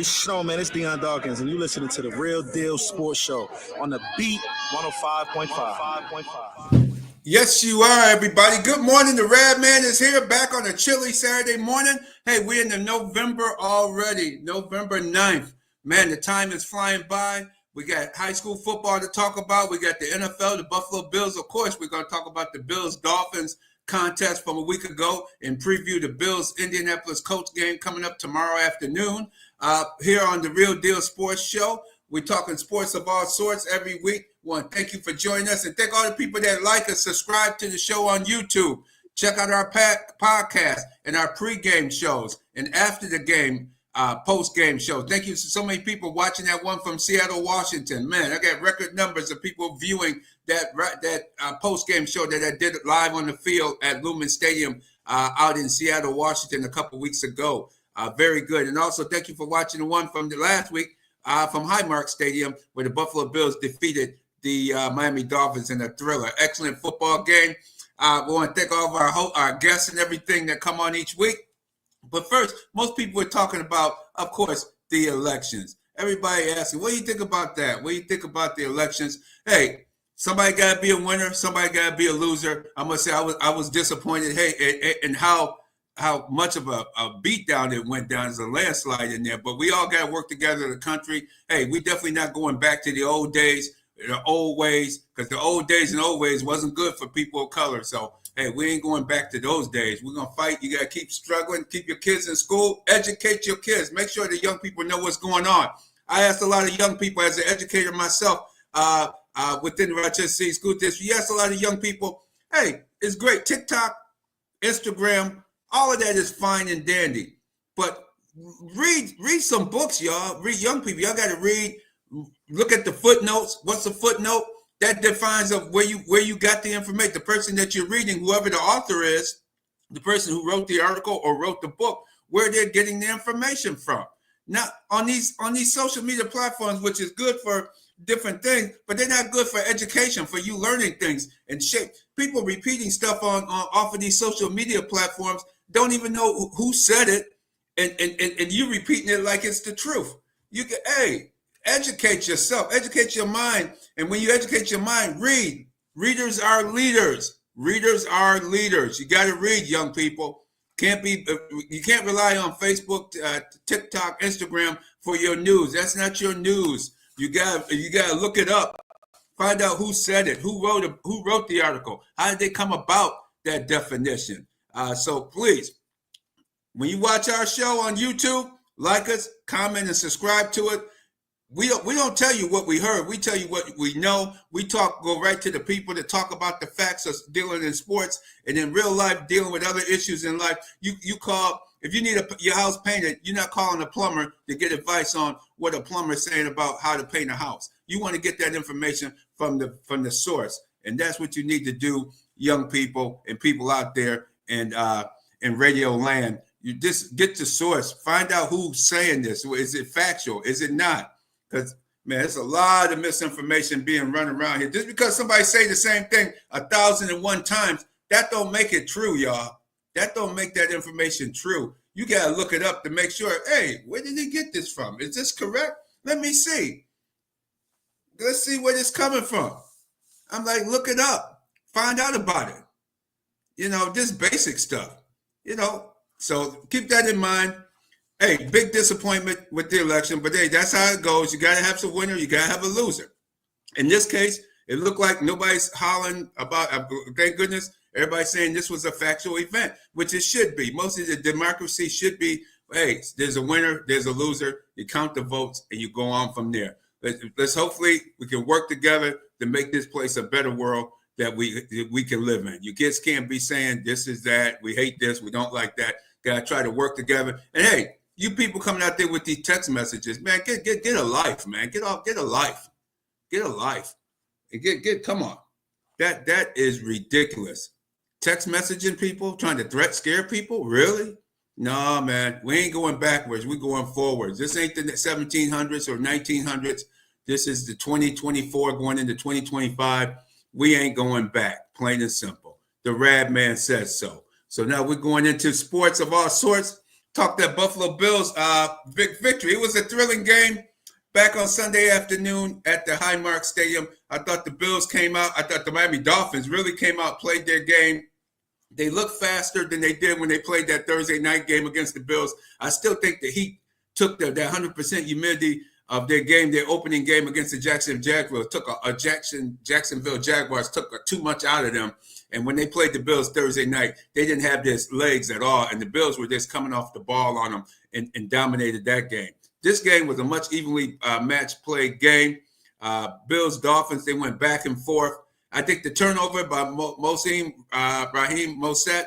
Show, man, it's Deion Dawkins, and you listening to the Real Deal Sports Show on the Beat 105.5. Yes, you are, everybody. Good morning. The Radman is here, back on a chilly Saturday morning. Hey, we're in the November already, November 9th. Man, the time is flying by. We got high school football to talk about. We got the NFL, the Buffalo Bills. Of course, we're going to talk about the Bills-Dolphins contest from a week ago and preview the Bills-Indianapolis Colts game coming up tomorrow afternoon. Here on the Real Deal Sports Show, we're talking sports of all sorts every week. We want to thank you for joining us and thank all the people that like us, subscribe to the show on YouTube. Check out our podcast and our pregame shows and after the game, post-game shows. Thank you to so many people watching that one from Seattle, Washington. Man, I got record numbers of people viewing that post-game show that I did live on the field at Lumen Stadium out in Seattle, Washington a couple weeks ago. Very good. And also thank you for watching the one from the last week from Highmark Stadium where the Buffalo Bills defeated the Miami Dolphins in a thriller. Excellent football game. We want to thank all of our guests and everything that come on each week. But first, most people are talking about, of course, the elections. Everybody asking, what do you think about that? What do you think about the elections? Hey, somebody got to be a winner. Somebody got to be a loser. I must say I was disappointed. Hey, and how much of a beatdown it went down as a landslide in there. But we all got to work together in the country. Hey, we definitely not going back to the old days, the old ways, because the old days and old ways wasn't good for people of color. So, hey, we ain't going back to those days. We're going to fight. You got to keep struggling, keep your kids in school, educate your kids. Make sure the young people know what's going on. I asked a lot of young people as an educator myself within the Rochester City School District. You asked a lot of young people, hey, it's great. TikTok, Instagram, all of that is fine and dandy, but read some books, y'all. Read, young people. Y'all got to read. Look at the footnotes. What's a footnote? That defines of where you got the information. The person that you're reading, whoever the author is, the person who wrote the article or wrote the book, where they're getting the information from. Now, on these social media platforms, which is good for different things, but they're not good for education, for you learning things and shape. People repeating stuff on off of these social media platforms don't even know who said it, and you repeating it like it's the truth. You can, educate yourself, educate your mind, and when you educate your mind, read. Readers are leaders. Readers are leaders. You got to read, young people. You can't rely on Facebook, TikTok, Instagram for your news. That's not your news. You got to look it up. Find out who said it, who wrote the article, how did they come about that definition. So please, when you watch our show on YouTube, like us, comment, and subscribe to it. We don't tell you what we heard. We tell you what we know. We go right to the people that talk about the facts of dealing in sports and in real life dealing with other issues in life. You call, if you need your house painted, you're not calling a plumber to get advice on what a plumber is saying about how to paint a house. You want to get that information from the source, and that's what you need to do, young people and people out there in radio land. You just get the source, find out who's saying this. Is it factual? Is it not? Because, man, there's a lot of misinformation being run around here. Just because somebody say the same thing 1,001 times, that don't make it true, y'all. That don't make that information true. You got to look it up to make sure, hey, where did he get this from? Is this correct? Let me see. Let's see where it's coming from. I'm like, look it up. Find out about it. This basic stuff. So keep that in mind. Hey, big disappointment with the election, but hey, that's how it goes. You got to have some winner. You got to have a loser. In this case, it looked like nobody's hollering about, thank goodness, everybody's saying this was a factual event, which it should be. Most of the democracy should be, hey, there's a winner, there's a loser. You count the votes and you go on from there. Let's hopefully we can work together to make this place a better world that we can live in. You kids can't be saying this is that, we hate this, we don't like that. Got to try to work together. And hey, you people coming out there with these text messages, man, get a life, man. Get a life. Get a life. And come on. That is ridiculous. Text messaging people, trying to scare people, really? No, man, we ain't going backwards. We're going forwards. This ain't the 1700s or 1900s. This is the 2024 going into 2025. We ain't going back, plain and simple. The Radman says so. So now we're going into sports of all sorts. Talk that Buffalo Bills big victory. It was a thrilling game back on Sunday afternoon at the Highmark Stadium. I thought the Bills came out. I thought the Miami Dolphins really came out, played their game. They looked faster than they did when they played that Thursday night game against the Bills. I still think the Heat took that 100% humidity of their game, their opening game against the Jacksonville Jaguars, Jacksonville Jaguars took too much out of them. And when they played the Bills Thursday night, they didn't have their legs at all. And the Bills were just coming off the ball on them and dominated that game. This game was a much evenly matched play game. Bills, Dolphins, they went back and forth. I think the turnover by Raheem Mostert,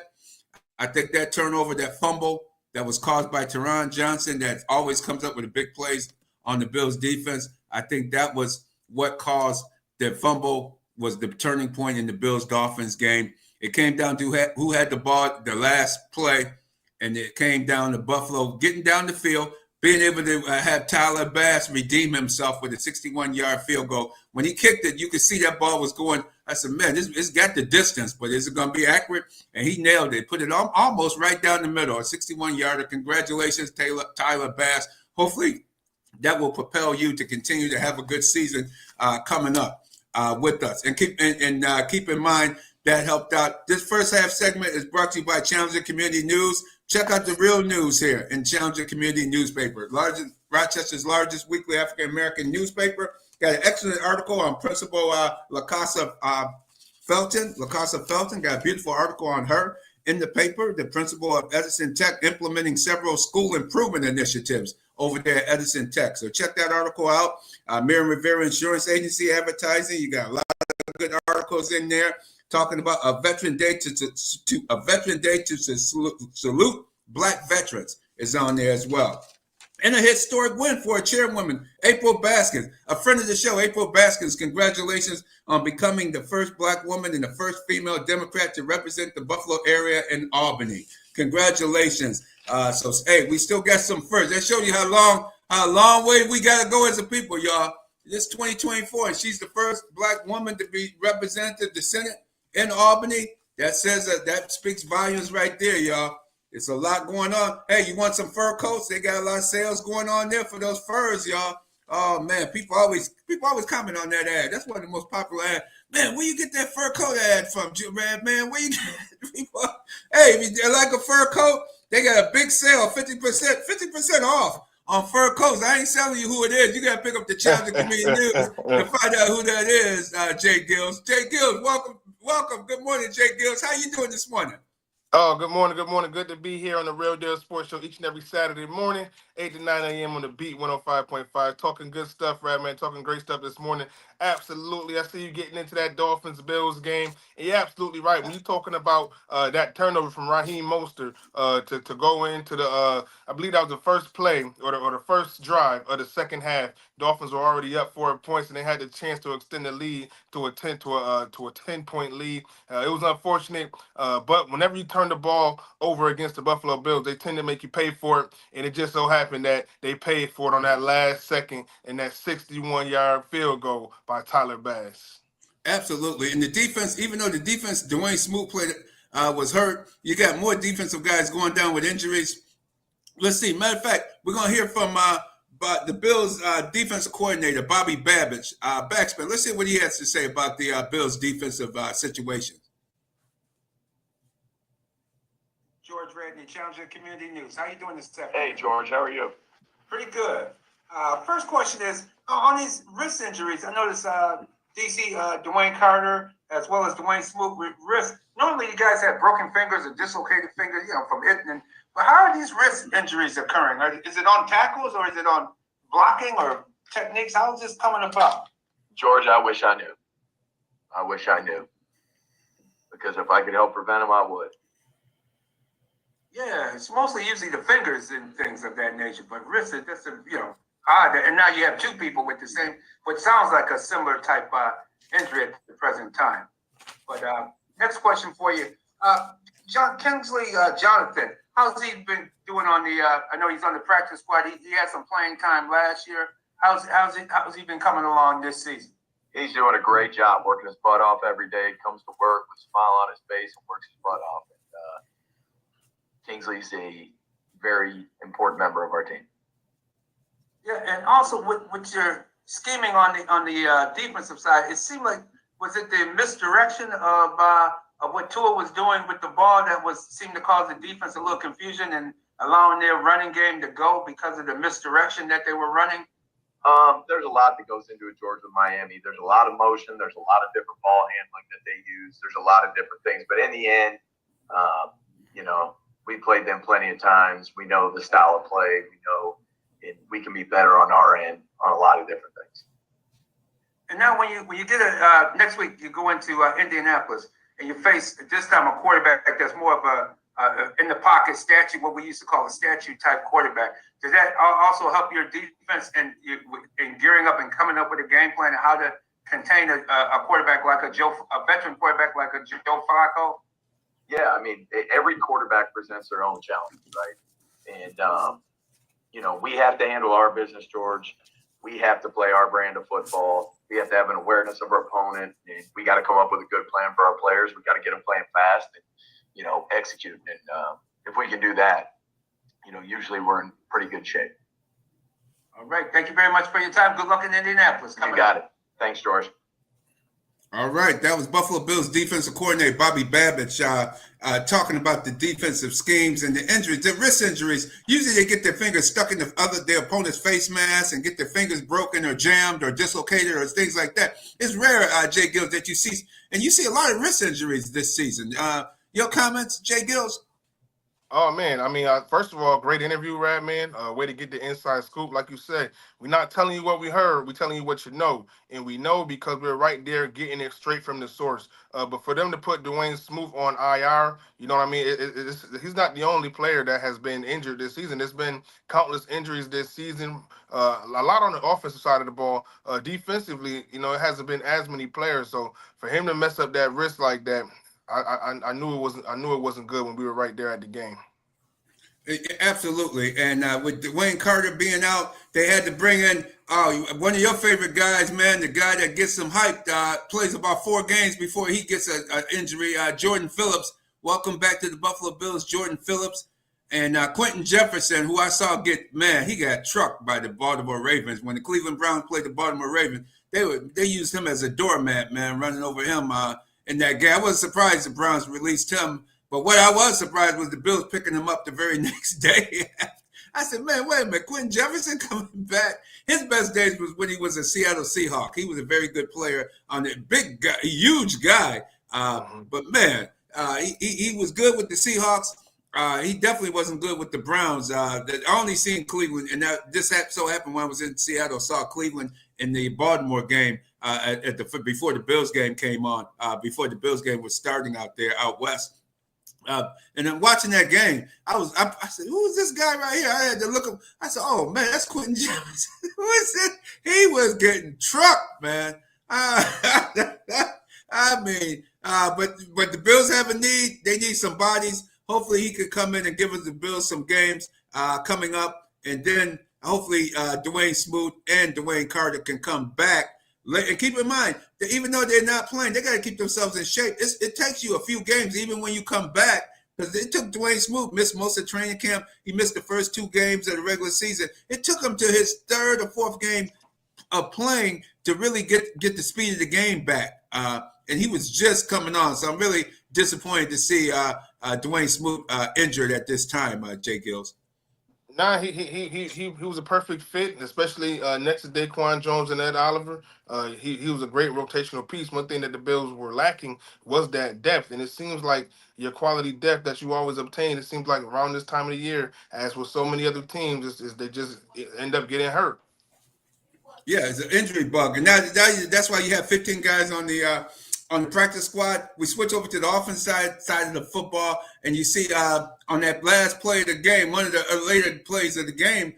I think that turnover, that fumble that was caused by Teron Johnson that always comes up with the big plays on the Bills defense, I think that was what caused the fumble, was the turning point in the Bills-Dolphins game. It came down to who had the ball the last play, and it came down to Buffalo getting down the field, being able to have Tyler Bass redeem himself with a 61-yard field goal. When he kicked it, you could see that ball was going. I said, man, it's got the distance, but is it going to be accurate? And he nailed it, put it almost right down the middle, a 61-yarder. Congratulations, Tyler Bass. Hopefully that will propel you to continue to have a good season coming up with us. And keep in mind that helped out. This first half segment is brought to you by Challenger Community News. Check out the real news here in Challenger Community Newspaper, Rochester's largest weekly African-American newspaper. Got an excellent article on Principal LaCasa Felton. LaCasa Felton got a beautiful article on her in the paper, the principal of Edison Tech, implementing several school improvement initiatives over there at Edison Tech. So check that article out. Miriam Rivera Insurance Agency advertising. You got a lot of good articles in there talking about a Veteran Day to salute Black veterans is on there as well. And a historic win for a chairwoman, April Baskins, a friend of the show. April Baskins, congratulations on becoming the first Black woman and the first female Democrat to represent the Buffalo area in Albany. Congratulations. So, hey, we still got some firsts. That shows you how long way we got to go as a people, y'all. This 2024, and she's the first Black woman to be represented the Senate in Albany. That says that speaks volumes right there, y'all. It's a lot going on. Hey, you want some fur coats? They got a lot of sales going on there for those furs, y'all. Oh man, people always comment on that ad. That's one of the most popular ads. Man, where you get that fur coat ad from, Radman? Where you get people? Hey, if you like a fur coat, they got a big sale, 50% off on fur coats. I ain't telling you who it is. You gotta pick up the Challenger Community News to find out who that is. J-GILLZ. J-GILLZ, welcome. Good morning, J-GILLZ. How you doing this morning? Oh, good morning. Good to be here on the Real Deal Sports Show each and every Saturday morning, 8 to 9 a.m. on the Beat 105.5. Talking good stuff, Radman. Talking great stuff this morning. Absolutely. I see you getting into that Dolphins-Bills game. And you're absolutely right. When you're talking about that turnover from Raheem Mostert to go into the, I believe that was the first play or the first drive of the second half. Dolphins were already up 4 points, and they had the chance to extend the lead to a 10-point lead. It was unfortunate, but whenever you turn the ball over against the Buffalo Bills, they tend to make you pay for it, and it just so happened that they paid for it on that last second and that 61-yard field goal by Tyler Bass. Absolutely, and the defense, even though the defense, Dwayne Smoot played was hurt, you got more defensive guys going down with injuries. Let's see. Matter of fact, we're gonna hear from the Bills defensive coordinator, Bobby Babich, BacSpin. Let's see what he has to say about the Bills defensive situation. George Redney, Challenger Community News. How you doing this afternoon? Hey, George. How are you? Pretty good. First question is, on these wrist injuries, I noticed DC Dwayne Carter as well as Dwayne Smoot with wrist. Normally, you guys have broken fingers or dislocated fingers, from hitting. But how are these wrist injuries occurring? Is it on tackles or is it on blocking or techniques? How is this coming about? George, I wish I knew. Because if I could help prevent them, I would. Yeah, it's mostly usually the fingers and things of that nature, but wrist is just odd. And now you have two people with the same, what sounds like a similar type injury at the present time. But next question for you, Jonathan. How's he been doing on the? I know he's on the practice squad. He had some playing time last year. how's he been coming along this season? He's doing a great job, working his butt off every day. Comes to work with a smile on his face and works his butt off. And Kingsley's a very important member of our team. Yeah, and also with your scheming on the defensive side, it seemed like, was it the misdirection of what Tua was doing with the ball that seemed to cause the defense a little confusion and allowing their running game to go because of the misdirection that they were running? There's a lot that goes into it, George, with Miami. There's a lot of motion. There's a lot of different ball handling that they use. There's a lot of different things. But in the end, we played them plenty of times. We know the style of play. We know we can be better on our end on a lot of different things. And now when you get next week, you go into Indianapolis and you face this time a quarterback that's more of a in the pocket statue, what we used to call a statue type quarterback. Does that also help your defense in gearing up and coming up with a game plan of how to contain a quarterback like a veteran quarterback like a Joe Flacco? Yeah, I mean, every quarterback presents their own challenge, right? And we have to handle our business, George. We have to play our brand of football. We have to have an awareness of our opponent, and we got to come up with a good plan for our players. We got to get them playing fast and execute. And if we can do that, usually we're in pretty good shape. All right. Thank you very much for your time. Good luck in Indianapolis. You got it. Thanks, George. All right, that was Buffalo Bills defensive coordinator Bobby Babich talking about the defensive schemes and the injuries, the wrist injuries. Usually they get their fingers stuck in their opponent's face mask and get their fingers broken or jammed or dislocated or things like that. It's rare, J-GILLZ, that you see a lot of wrist injuries this season. Your comments, J-GILLZ? Oh, man. I mean, first of all, great interview, Radman. Way to get the inside scoop. Like you said, we're not telling you what we heard. We're telling you what you know. And we know because we're right there getting it straight from the source. But for them to put Dwayne Smoot on IR, you know what I mean? He's not the only player that has been injured this season. There's been countless injuries this season. A lot on the offensive side of the ball. Defensively, it hasn't been as many players. So for him to mess up that wrist like that, I knew it wasn't good when we were right there at the game. Absolutely, and with Dwayne Carter being out, they had to bring in one of your favorite guys, man. The guy that gets them hyped, plays about 4 games before he gets an injury. Jordan Phillips, welcome back to the Buffalo Bills, Jordan Phillips, and Quentin Jefferson, who I saw he got trucked by the Baltimore Ravens when the Cleveland Browns played the Baltimore Ravens. They used him as a doormat, man, running over him. In that game, I was surprised the Browns released him, but what I was surprised was the Bills picking him up the very next day. I said, man, wait a minute, Quentin Jefferson coming back. His best days was when he was a Seattle Seahawk. He was a very good player on the big guy, huge guy. But man, he was good with the Seahawks. He definitely wasn't good with the Browns. I only seen Cleveland, and this so happened when I was in Seattle. Saw Cleveland in the Baltimore game before the Bills game came on. Before the Bills game was starting out west. And then watching that game, I said, "Who is this guy right here?" I had to look him. I said, "Oh man, that's Quentin Jefferson." Who is it? He was getting trucked, man. I mean, but the Bills have a need. They need some bodies. Hopefully, he could come in and give us the Bills some games coming up, and then hopefully Dwayne Smoot and Dwayne Carter can come back. And keep in mind that even though they're not playing, they got to keep themselves in shape. It takes you a few games, even when you come back, because it took Dwayne Smoot, missed most of training camp. He missed the first 2 games of the regular season. It took him to his 3rd or 4th game of playing to really get the speed of the game back. And he was just coming on. So I'm really disappointed to see Dwayne Smoot injured at this time, J-GILLZ. Nah, he was a perfect fit, especially next to Daquan Jones and Ed Oliver. He was a great rotational piece. One thing that the Bills were lacking was that depth, and it seems like your quality depth that you always obtain, it seems like around this time of the year, as with so many other teams, is they just end up getting hurt. Yeah, it's an injury bug, and that's why you have 15 guys on the practice squad. We switch over to the offense side of the football, and you see on that last play of the game, one of the later plays of the game,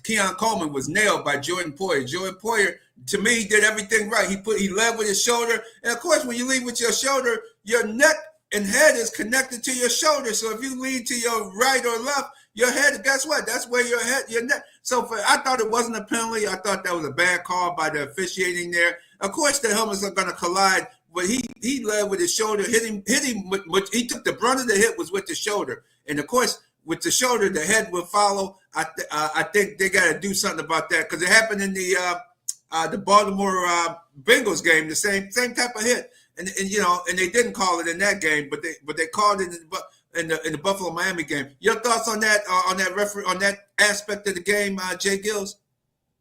Keon Coleman was nailed by Jordan Poyer. Jordan Poyer, to me, did everything right. He led with his shoulder, and of course, when you lead with your shoulder, your neck and head is connected to your shoulder. So if you lean to your right or left, your head, guess what? That's where your head, your neck. So I thought it wasn't a penalty. I thought that was a bad call by the officiating there. Of course, the helmets are going to collide, but he led with his shoulder, hit him. He took the brunt of the hit was with the shoulder, and of course, with the shoulder, the head will follow. I think they got to do something about that because it happened in the Baltimore Bengals game, the same type of hit, and they didn't call it in that game, but they called it in the Buffalo Miami game. Your thoughts on that referee on that aspect of the game, J-GILLZ?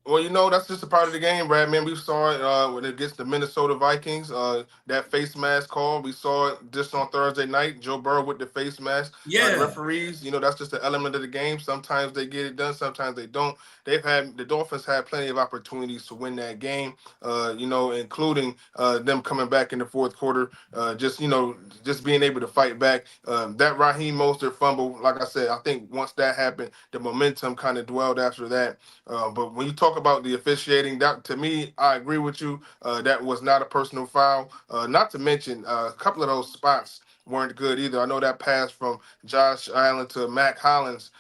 Well, that's just a part of the game, Radman. We saw it when against the Minnesota Vikings, that face mask call. We saw it just on Thursday night, Joe Burrow with the face mask. Yeah. The referees, that's just an element of the game. Sometimes they get it done, sometimes they don't. The Dolphins had plenty of opportunities to win that game, including them coming back in the fourth quarter, just being able to fight back. That Raheem Mostert fumble, like I said, I think once that happened, the momentum kind of dwelled after that. But when you talk about the officiating, that to me, I agree with you. That was not a personal foul. Not to mention a couple of those spots weren't good either. I know that pass from Josh Allen to Mac Hollins.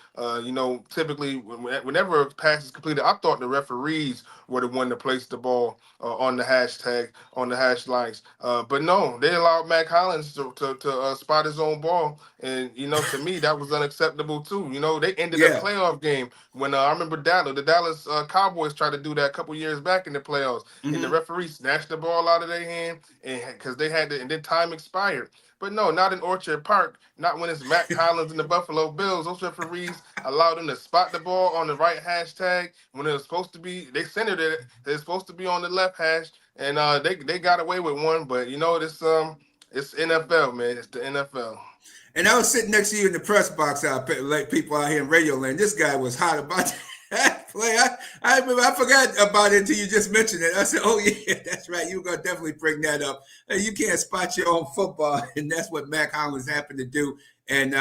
Typically whenever a pass is completed, I thought the referees were the one to place the ball on the hashtag, on the hash lines. But no, they allowed Mac Hollins to spot his own ball. And, to me, that was unacceptable too. They ended the playoff game when I remember the Dallas Cowboys tried to do that a couple years back in the playoffs. Mm-hmm. And the referee snatched the ball out of their hand because they had to, and then time expired. But no, not in Orchard Park. Not when it's Mac Hollins and the Buffalo Bills. Those referees allowed them to spot the ball on the right hashtag when it was supposed to be. They centered it. They're supposed to be on the left hash, and they got away with one. But it's NFL, man. It's the NFL. And I was sitting next to you in the press box, like people out here in Radio Land. This guy was hot about that play. I forgot about it until you just mentioned it. I said, "Oh yeah, that's right. You're gonna definitely bring that up. You can't spot your own football, and that's what Mac Hollins happened to do." And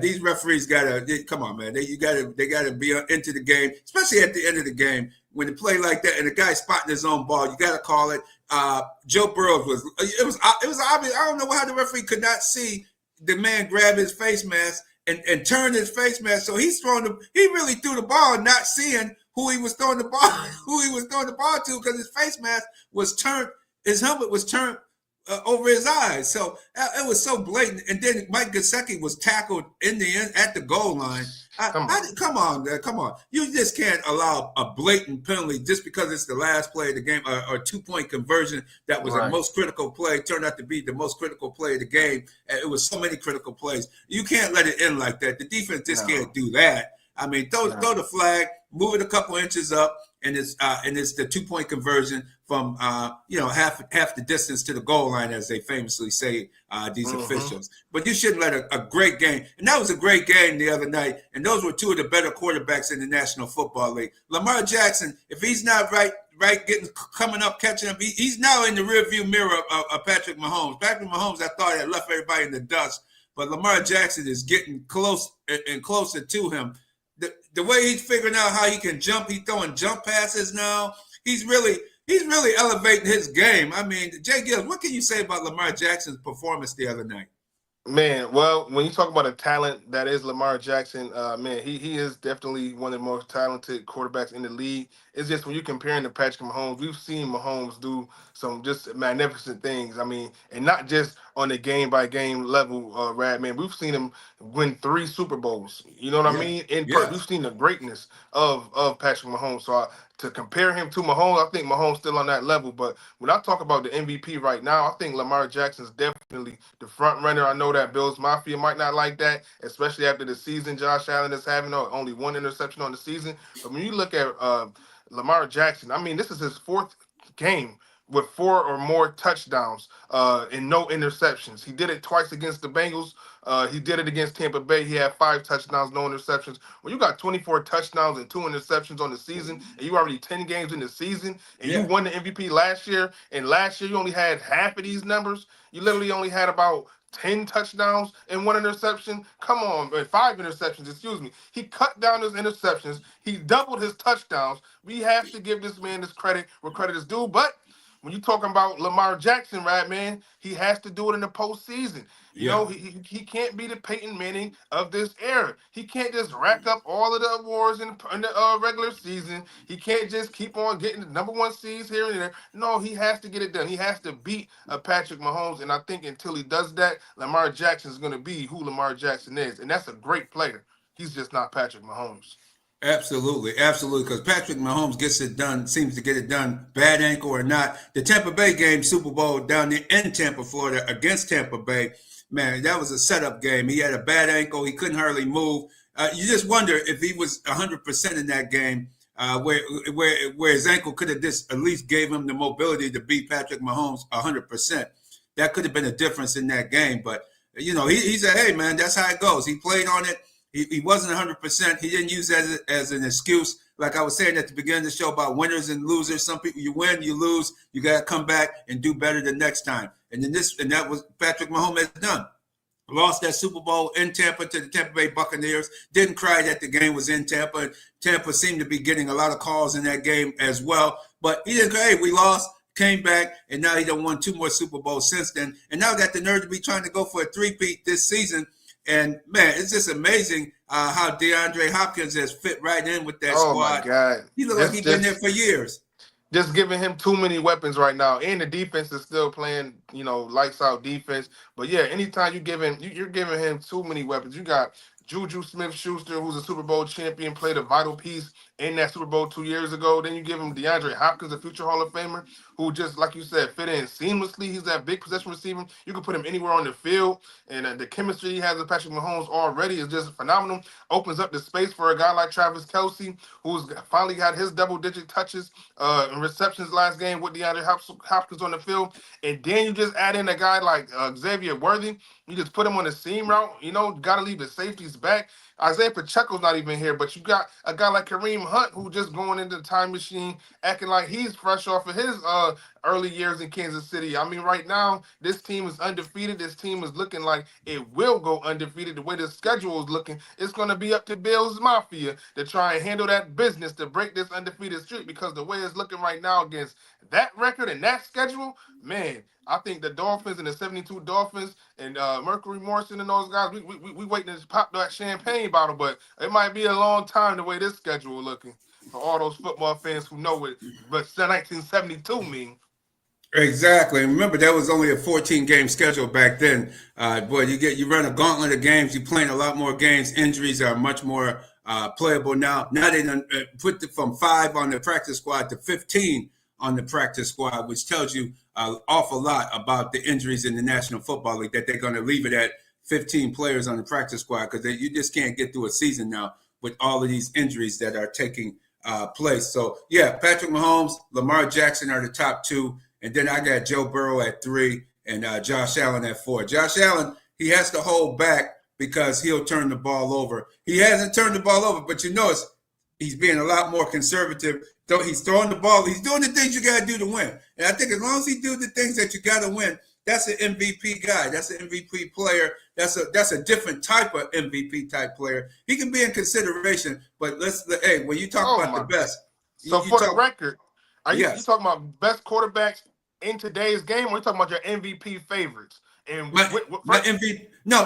these referees gotta come on, man. They gotta be into the game, especially at the end of the game when they play like that, and the guy spotting his own ball. You gotta call it. Joe Burrow was obvious. I don't know how the referee could not see the man grab his face mask and turn his face mask. So he really threw the ball, not seeing who he was throwing the ball to, because his face mask was turned, his helmet was turned over his eyes. So it was so blatant. And then Mike Gesicki was tackled in the end at the goal line. Come on. You just can't allow a blatant penalty just because it's the last play of the game, or 2-point conversion that was the most critical play, turned out to be the most critical play of the game. It was so many critical plays. You can't let it end like that. The defense just can't do that. I mean, throw the flag, move it a couple inches up, and it's the 2-point conversion from half the distance to the goal line, as they famously say, these officials. But you shouldn't let a great game, and that was a great game the other night. And those were two of the better quarterbacks in the National Football League. Lamar Jackson, if he's not coming up, catching up, he's now in the rearview mirror of Patrick Mahomes. Patrick Mahomes, I thought, had left everybody in the dust, but Lamar Jackson is getting close and closer to him. The way he's figuring out how he can jump, he's throwing jump passes now. He's really elevating his game. I mean, J-GILLZ, what can you say about Lamar Jackson's performance the other night? Man, well, when you talk about a talent that is Lamar Jackson, man, he is definitely one of the most talented quarterbacks in the league. It's just when you compare him to Patrick Mahomes, we've seen Mahomes do some just magnificent things. I mean, and not just on a game-by-game level, Radman. We've seen him win 3 Super Bowls. You know what I mean? We've seen the greatness of Patrick Mahomes. So to compare him to Mahomes, I think Mahomes still on that level. But when I talk about the MVP right now, I think Lamar Jackson's definitely the front runner. I know that Bills Mafia might not like that, especially after the season Josh Allen is having, only 1 interception on the season. But when you look at Lamar Jackson, I mean, this is his 4th game with 4 or more touchdowns and no interceptions. He did it twice against the Bengals. He did it against Tampa Bay. He had 5 touchdowns, no interceptions. When you got 24 touchdowns and 2 interceptions on the season, and you already 10 games in the season, and you won the MVP last year, and last year you only had half of these numbers. You literally only had about 10 touchdowns and 1 interception. Come on, 5 interceptions, excuse me. He cut down his interceptions. He doubled his touchdowns. We have to give this man this credit where credit is due, but when you're talking about Lamar Jackson, right, man, he has to do it in the postseason. You Yeah. know, he can't be the Peyton Manning of this era. He can't just rack up all of the awards in the regular season. He can't just keep on getting the number one seeds here and there. No, he has to get it done. He has to beat Patrick Mahomes. And I think until he does that, Lamar Jackson is going to be who Lamar Jackson is. And that's a great player. He's just not Patrick Mahomes. Absolutely, absolutely. Because Patrick Mahomes gets it done, seems to get it done, bad ankle or not. The Tampa Bay game, Super Bowl down there in Tampa, Florida, against Tampa Bay, man, that was a setup game. He had a bad ankle. He couldn't hardly move. You just wonder if he was 100% in that game, where his ankle could have just at least gave him the mobility to beat Patrick Mahomes 100%. That could have been a difference in that game. But, you know, he said, hey, man, that's how it goes. He played on it. He wasn't 100%. He didn't use that as an excuse. Like I was saying at the beginning of the show about winners and losers. Some people, you win, you lose. You got to come back and do better the next time. And that was Patrick Mahomes has done. Lost that Super Bowl in Tampa to the Tampa Bay Buccaneers. Didn't cry that the game was in Tampa. Tampa seemed to be getting a lot of calls in that game as well. But he didn't cry. Hey, we lost, came back, and now he done won 2 more Super Bowls since then. And now got the nerve to be trying to go for a three-peat this season. And, man, it's just amazing how DeAndre Hopkins has fit right in with that squad. Oh, my God. He looks like he's been there for years. Just giving him too many weapons right now. And the defense is still playing, you know, lights out defense. But, yeah, anytime you're giving him too many weapons. You got Juju Smith-Schuster, who's a Super Bowl champion, played a vital piece in that Super Bowl 2 years ago. Then you give him DeAndre Hopkins, a future Hall of Famer, who just, like you said, fit in seamlessly. He's that big possession receiver. You can put him anywhere on the field. And the chemistry he has with Patrick Mahomes already is just phenomenal. Opens up the space for a guy like Travis Kelce, who's finally got his double-digit touches and receptions last game with DeAndre Hopkins on the field. And then you just add in a guy like Xavier Worthy. You just put him on the seam route. You know, got to leave the safeties back. Isaiah Pacheco's not even here, but you got a guy like Kareem Hunt who just going into the time machine, acting like he's fresh off of his early years in Kansas City. I mean, right now, this team is undefeated. This team is looking like it will go undefeated. The way the schedule is looking, it's going to be up to Bills Mafia to try and handle that business to break this undefeated streak, because the way it's looking right now against that record and that schedule, man, I think the Dolphins and the 72 Dolphins and Mercury Morrison and those guys, we waiting to pop that champagne bottle, but it might be a long time the way this schedule is looking for all those football fans who know what 1972 mean. Exactly. And remember, that was only a 14-game schedule back then. Boy, you run a gauntlet of games. You're playing a lot more games. Injuries are much more playable now. Now they done put from 5 on the practice squad to 15 on the practice squad, which tells you an awful lot about the injuries in the National Football League, that they're going to leave it at 15 players on the practice squad, because you just can't get through a season now with all of these injuries that are taking place. So, yeah, Patrick Mahomes, Lamar Jackson are the top 2, and then I got Joe Burrow at 3 and Josh Allen at 4. Josh Allen, he has to hold back because he'll turn the ball over. He hasn't turned the ball over, but you notice he's being a lot more conservative. He's throwing the ball. He's doing the things you got to do to win. And I think as long as he do the things that you got to win, that's an MVP guy. That's an MVP player. That's a different type of MVP type player. He can be in consideration, but hey, when you talk about the best. So for the record, are you talking about best quarterbacks in today's game, or are you talking about your MVP favorites? And my MVP, no,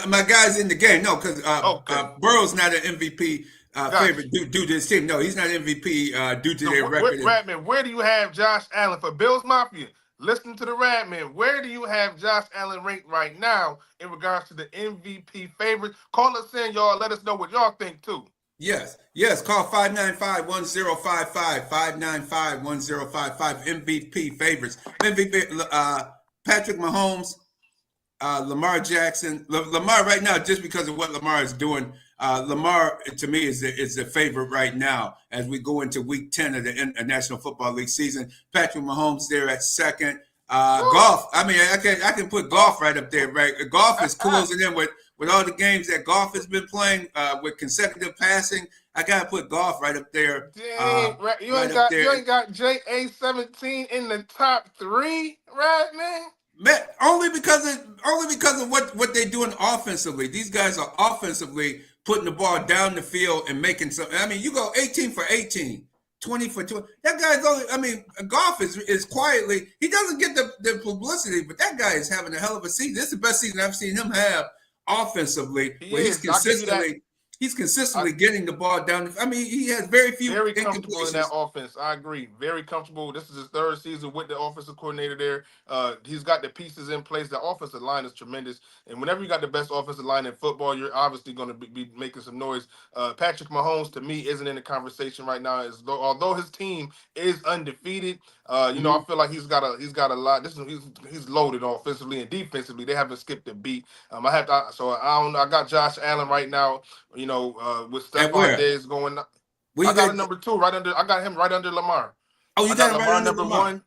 my guys in the game. No, because Burrow's not an MVP favorite due to his team. No, he's not MVP due to their record. Radman, where do you have Josh Allen for Bills Mafia? Listen to the Radman. Where do you have Josh Allen ranked right now in regards to the MVP favorites? Call us in, y'all. Let us know what y'all think too. Yes. Call 595-1055, 595-1055. MVP favorites. MVP Patrick Mahomes, Lamar Jackson. Lamar right now, just because of what Lamar is doing. Lamar, to me, is the favorite right now as we go into week 10 of the National Football League season. Patrick Mahomes there at 2nd. Golf, I mean, I can put golf right up there, right? Golf is closing in with all the games that golf has been playing with consecutive passing. I got to put golf right up there. Dang, you ain't got JA-17 in the top 3, right, man? Man, only because of what they're doing offensively. These guys are offensively putting the ball down the field and making some. I mean, you go 18 for 18, 20 for 20. That guy's only, I mean, Goff is quietly, he doesn't get the publicity, but that guy is having a hell of a season. This is the best season I've seen him have offensively, where he's consistently getting the ball down. I mean, he has very comfortable in that offense. I agree. Very comfortable. This is his third season with the offensive coordinator there. He's got the pieces in place. The offensive line is tremendous. And whenever you got the best offensive line in football, you're obviously going to be making some noise. Patrick Mahomes, to me, isn't in the conversation right now. Although his team is undefeated, I feel like he's got a lot. He's loaded offensively and defensively. They haven't skipped a beat. I got Josh Allen right now. With Stephon Diggs going, I got him number 2 right under. I got him right under Lamar. Oh, you got him right under Lamar. 1.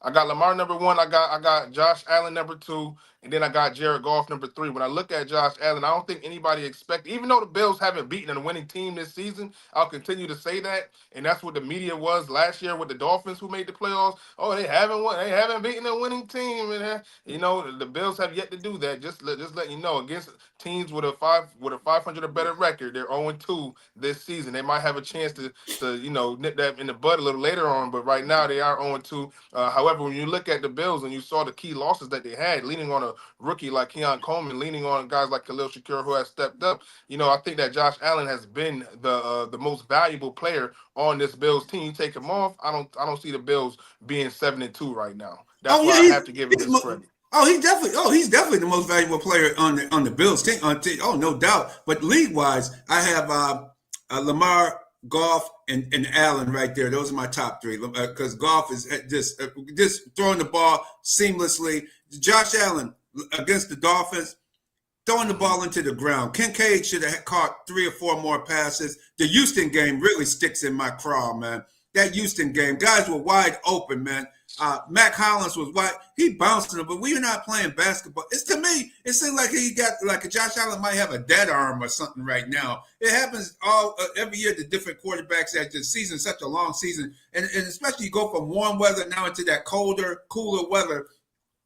I got Lamar number 1. I got Josh Allen number 2, and then I got Jared Goff number 3. When I look at Josh Allen, I don't think anybody expected, even though the Bills haven't beaten a winning team this season, I'll continue to say that, and that's what the media was last year with the Dolphins who made the playoffs. Oh, they haven't won. They haven't beaten a winning team, and the Bills have yet to do that. Just let you know, against teams with a 500 or better record, they're 0-2 this season. They might have a chance to nip that in the bud a little later on, but right now they are 0-2. However, when you look at the Bills and you saw the key losses that they had, leaning on a rookie like Keon Coleman, leaning on guys like Khalil Shakir who has stepped up, I think that Josh Allen has been the most valuable player on this Bills team. You take him off, I don't see the Bills being 7-2 right now. That's why I have to give him this credit. He's definitely the most valuable player on the Bills team. Oh, no doubt. But league wise, I have Lamar, Goff, and Allen right there. Those are my top 3 because Goff is just throwing the ball seamlessly. Josh Allen against the Dolphins, throwing the ball into the ground. Kincaid should have caught 3 or 4 more passes. The Houston game really sticks in my craw, man. That Houston game, guys were wide open, man. Mac Hollins was wide. He bounced them, but we are not playing basketball. To me, it seems like he got Josh Allen might have a dead arm or something right now. It happens every year to different quarterbacks as the season, such a long season, and especially you go from warm weather now into that colder, cooler weather,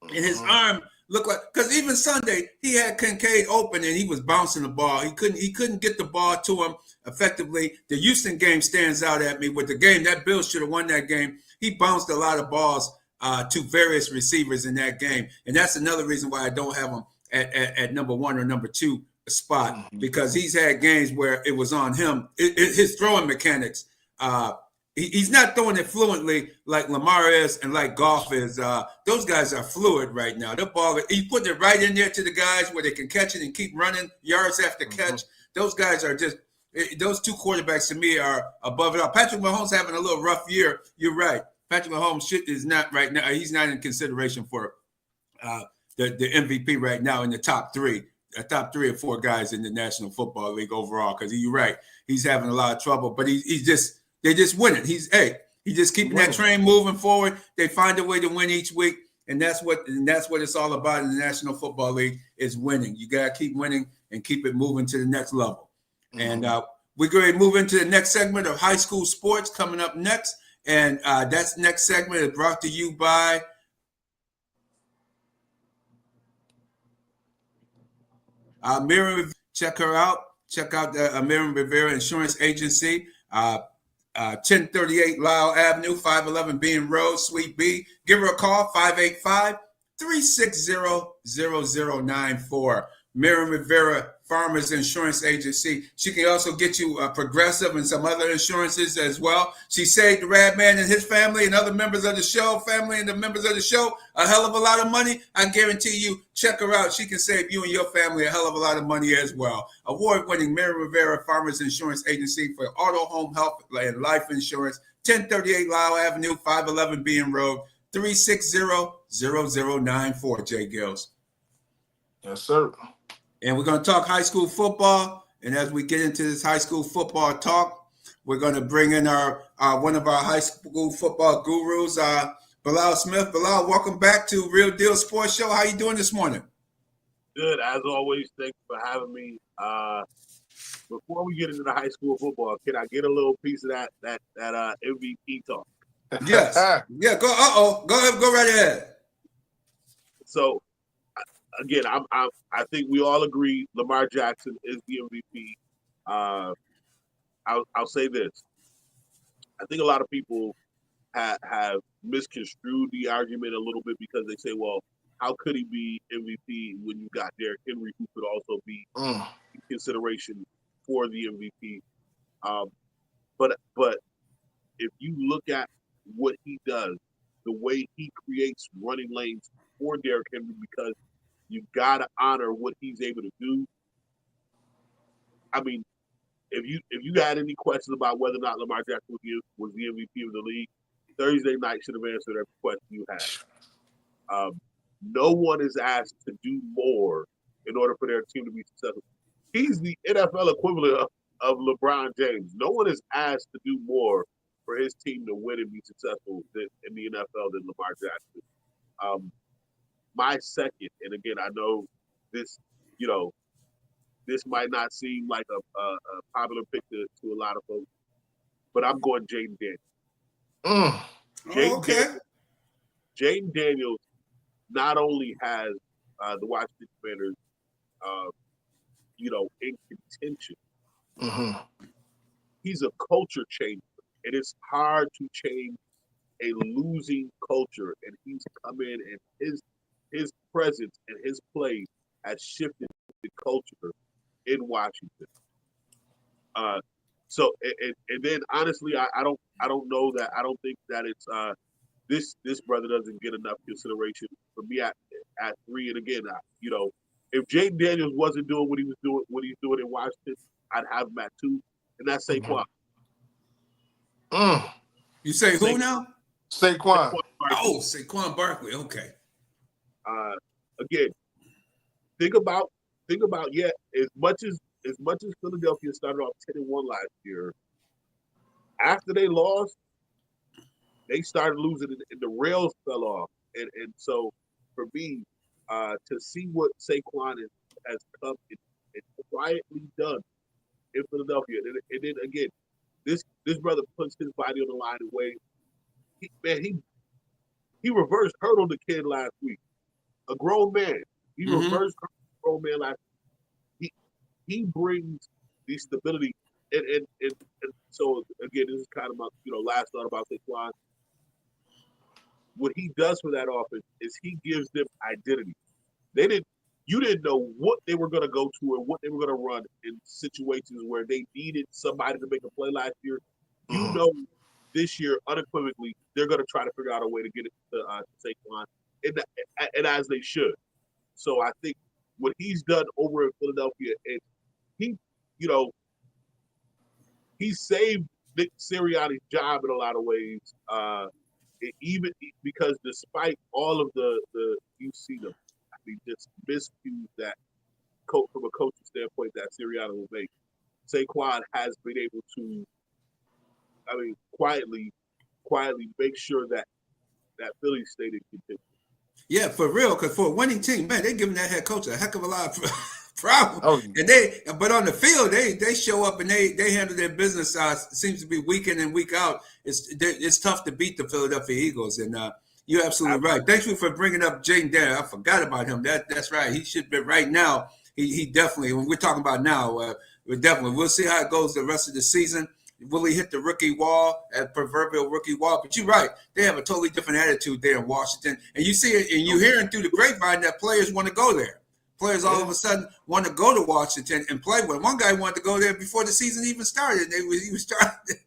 and his arm looked like, because even Sunday he had Kincaid open and he was bouncing the ball. He couldn't get the ball to him effectively. The Houston game stands out at me with the game that Bills should have won that game. He bounced a lot of balls to various receivers in that game, and that's another reason why I don't have him at number 1 or number 2 spot, because he's had games where it was on him. His throwing mechanics. He's not throwing it fluently like Lamar is and like Goff is. Those guys are fluid right now. The ball, he's putting it right in there to the guys where they can catch it and keep running yards after catch. Those guys are just, those 2 quarterbacks to me are above it all. Patrick Mahomes having a little rough year. You're right. Patrick Mahomes is not right now. He's not in consideration for the MVP right now in the top 3 or 4 guys in the National Football League overall. Because you're right, he's having a lot of trouble, but they're just winning. He's just keeping that train moving forward. They find a way to win each week, and that's what it's all about in the National Football League is winning. You gotta keep winning and keep it moving to the next level. And we're going to move into the next segment of high school sports coming up next. And that's next segment is brought to you by Miriam. Check her out. Check out the Miriam Rivera Insurance Agency. 1038 Lyle Avenue, 511 Bean Road, Suite B. Give her a call, 585-360-0094. Miriam Rivera Farmers Insurance Agency. She can also get you Progressive and some other insurances as well. She saved the Radman and his family and other members of the show, a hell of a lot of money. I guarantee you, check her out. She can save you and your family a hell of a lot of money as well. Award-winning Miriam Rivera Farmers Insurance Agency for auto, home, health, and life insurance. 1038 Lyle Avenue, 511 Bean Road, 360-0094. J-GILLZ. Yes, sir. And we're going to talk high school football. And as we get into this high school football talk, we're going to bring in our one of our high school football gurus, Bilal Smith. Bilal, welcome back to Real Deal Sports Show. How you doing this morning? Good, as always. Thanks for having me. Before we get into the high school football, can I get a little piece of that MVP talk? Yes. Yeah. Go. Go ahead. Go right ahead. So. Again, I think we all agree Lamar Jackson is the MVP. I'll say this: I think a lot of people have misconstrued the argument a little bit because they say, well, how could he be MVP when you got Derrick Henry, who could also be in consideration for the MVP? But if you look at what he does, the way he creates running lanes for Derrick Henry, because you gotta honor what he's able to do. I mean, if you got any questions about whether or not Lamar Jackson was the MVP of the league, Thursday night should have answered every question you had. No one is asked to do more in order for their team to be successful. He's the NFL equivalent of LeBron James. No one is asked to do more for his team to win and be successful in the NFL than Lamar Jackson. My second, and again, I know this, this might not seem like a popular pick to a lot of folks, but I'm going Jaden Daniels. Jaden Daniels not only has the Washington Commanders, in contention, he's a culture changer. And it's hard to change a losing culture. And he's come in and his presence and his play has shifted the culture in Washington. And then honestly, I don't know that. I don't think that it's this brother doesn't get enough consideration for me at 3. And again, if Jaden Daniels wasn't doing what he's doing in Washington, I'd have him at 2, and that's Saquon. You say who now? Saquon. Oh, Saquon Barkley. Okay. Again, think about as much as Philadelphia started off 10-1 last year, after they lost, they started losing and the rails fell off. And so for me, to see what Saquon has come and quietly done in Philadelphia, and then again, this brother puts his body on the line in ways. He reverse hurdled the kid last week. A grown man. He reverse hurdled a grown man last week. He brings the stability. And so again, this is kind of my last thought about Saquon. What he does for that offense is he gives them identity. You didn't know what they were going to go to or what they were going to run in situations where they needed somebody to make a play last year. You know, this year, unequivocally, they're going to try to figure out a way to get it to Saquon, and as they should. So I think what he's done over in Philadelphia, and he saved Nick Sirianni's job in a lot of ways. Even because despite all of the you see them. Just miscues that from a coaching standpoint that Sirianni will make. Saquon has been able to, quietly make sure that Philly stayed in contention. Yeah, for real, because for a winning team, man, they're giving that head coach a heck of a lot of problems. Oh, and but on the field, they show up and they handle their business. Seems to be week in and week out. It's tough to beat the Philadelphia Eagles, and you're absolutely right. Thank you for bringing up Jaden Daniels. I forgot about him. That's right. He should be right now. He definitely, when we're talking about now, we'll see how it goes the rest of the season. Will he hit the rookie wall, that proverbial rookie wall? But you're right. They have a totally different attitude there in Washington. And you see it, and you're hearing through the grapevine that players want to go there. Players all of a sudden want to go to Washington and play with him. One guy wanted to go there before the season even started. He was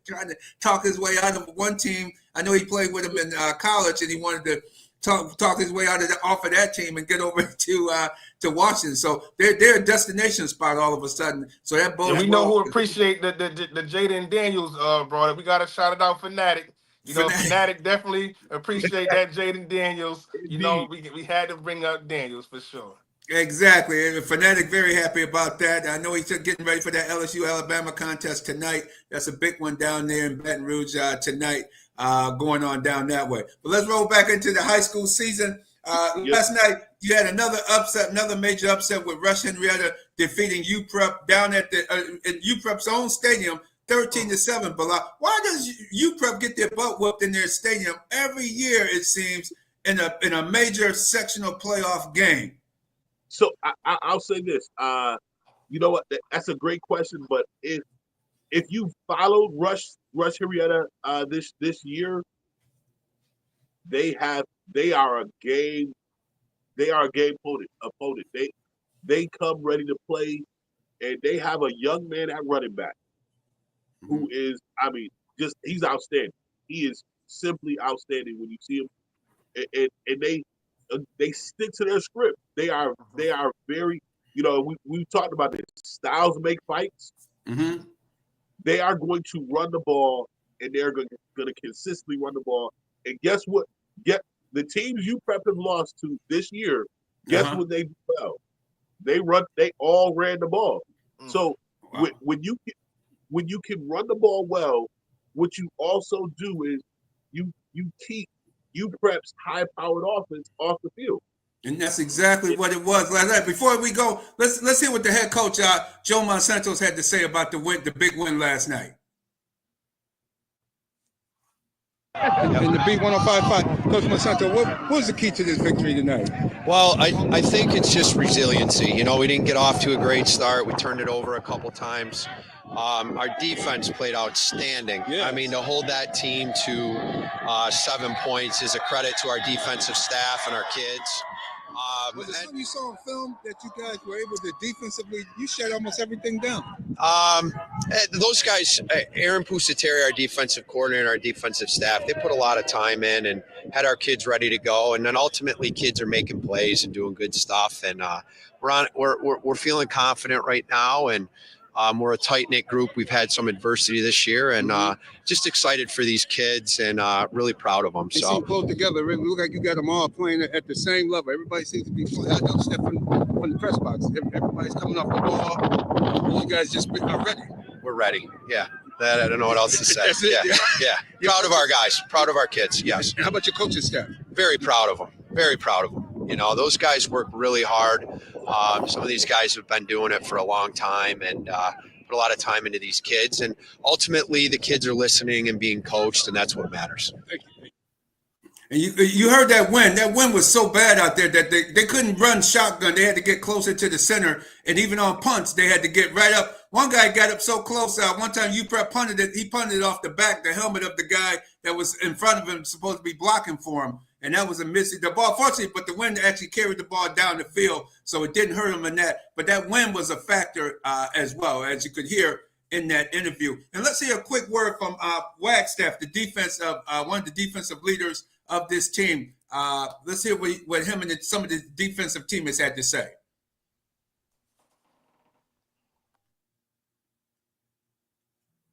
trying to talk his way out of one team. I know he played with him in college, and he wanted to talk his way off of that team and get over to Washington. So they're a destination spot all of a sudden. So that bodes we know who appreciate the Jaden Daniels brought it. We got to shout it out Fanatic. Fanatic definitely appreciate that Jaden Daniels. We had to bring up Daniels for sure. Exactly. And Fanatic very happy about that. I know he's getting ready for that LSU-Alabama contest tonight. That's a big one down there in Baton Rouge tonight, going on down that way. But let's roll back into the high school season. Last night, you had another major upset with Rush Henrietta defeating UPrep down at UPrep's own stadium, 13-7. But why does UPrep get their butt whooped in their stadium every year, it seems, in a major sectional playoff game? So I'll say this. You know what? That's a great question. But if if you followed Rush Henrietta this year, they are a game opponent. They come ready to play, and they have a young man at running back who is, I mean, he's outstanding. He is simply outstanding when you see him, and they stick to their script. They are very, we talked about this. Styles make fights. Mm-hmm. They are going to run the ball, and they're going to consistently run the ball. And guess what? The teams you prep and lost to this year. Guess what they do well? They all ran the ball. So when you can run the ball well, what you also do is you keep preps high-powered offense off the field. And that's exactly what it was last night. Before we go, let's hear what the head coach Joe Monsantos had to say about the big win last night. In the beat 105.5, Coach Monsanto, what was the key to this victory tonight? Well, I think it's just resiliency. We didn't get off to a great start. We turned it over a couple times. Our defense played outstanding. Yes. I mean, to hold that team to 7 points is a credit to our defensive staff and our kids. Was it something you saw on film that you guys were able to defensively, you shut almost everything down? Those guys, Aaron Pusateri, our defensive coordinator, our defensive staff, they put a lot of time in and had our kids ready to go. And then ultimately kids are making plays and doing good stuff. And we're feeling confident right now. And we're a tight-knit group. We've had some adversity this year, and just excited for these kids and really proud of them. They seem pulled together. It look like you got them all playing at the same level. Everybody seems to be playing. I noticed that from the press box. Everybody's coming off the ball. You guys just are ready. We're ready. Yeah. I don't know what else to say. That's it, yeah. Proud of our guys. Proud of our kids. Yes. And how about your coaching staff? Very proud of them. Very proud of them. Those guys work really hard. Some of these guys have been doing it for a long time and put a lot of time into these kids. And ultimately, the kids are listening and being coached, and that's what matters. Thank you. And you heard that win. That win was so bad out there that they couldn't run shotgun. They had to get closer to the center. And even on punts, they had to get right up. One guy got up so close. One time UPrep punted it. He punted it off the helmet of the guy that was in front of him, supposed to be blocking for him. And that was a missing. The ball, fortunately, but the wind actually carried the ball down the field, so it didn't hurt him in that. But that wind was a factor as well, as you could hear in that interview. And let's hear a quick word from Wagstaff, the defense of one of the defensive leaders of this team. Let's hear what him and some of the defensive teammates had to say.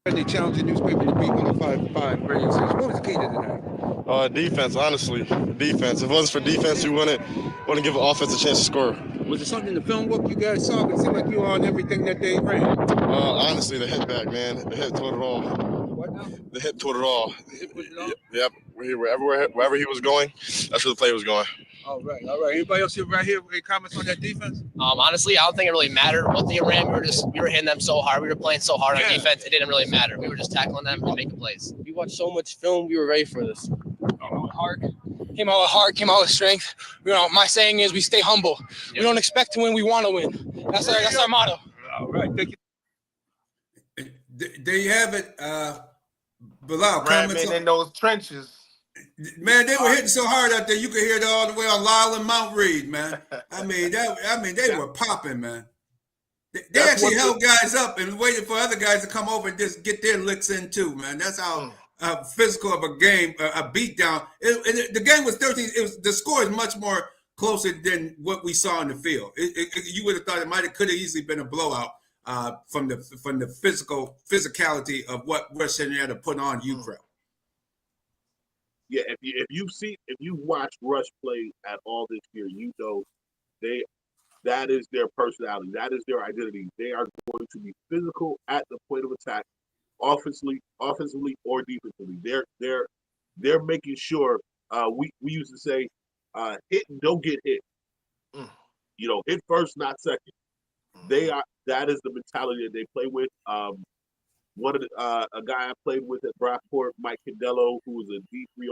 The challenging newspaper to beat 105.5 radio station. What was the key to tonight? Defense, honestly. Defense. If it wasn't for defense, we wouldn't give an offense a chance to score. Was it something in the film work you guys saw? It seemed like you were on everything that they ran. Honestly, the hit back, man. The hit toward it all. What now? The hit toward it all. The hit put it on? Yep. Wherever he was going, that's where the play was going. All right. Anybody else here right here? Any comments on that defense? Honestly, I don't think it really mattered what they ran. We were hitting them so hard. We were playing so hard on defense. It didn't really matter. We were just tackling them and making plays. We watched so much film. We were ready for this. Came out with heart, came out with strength. My saying is we stay humble. Yep. We don't expect to win. We want to win. That's our motto. All right. Thank you. There you have it. Bilal, comments in those trenches. Man, they were hitting so hard out there, you could hear it all the way on Lyle and Mount Reed, man. They were popping, man. They actually held guys up and waited for other guys to come over and just get their licks in too, man. That's how physical of a game, a beatdown. The game was 13. The score is much more closer than what we saw in the field. You would have thought it could have easily been a blowout from the physicality of what West Henrietta put on UPrep. Yeah, if you watch Rush play at all this year, that is their personality, that is their identity. They are going to be physical at the point of attack, offensively or defensively. They're making sure. We used to say, hit and don't get hit. Hit first, not second. That is the mentality that they play with. A guy I played with at Brockport, Mike Candello, who was a D3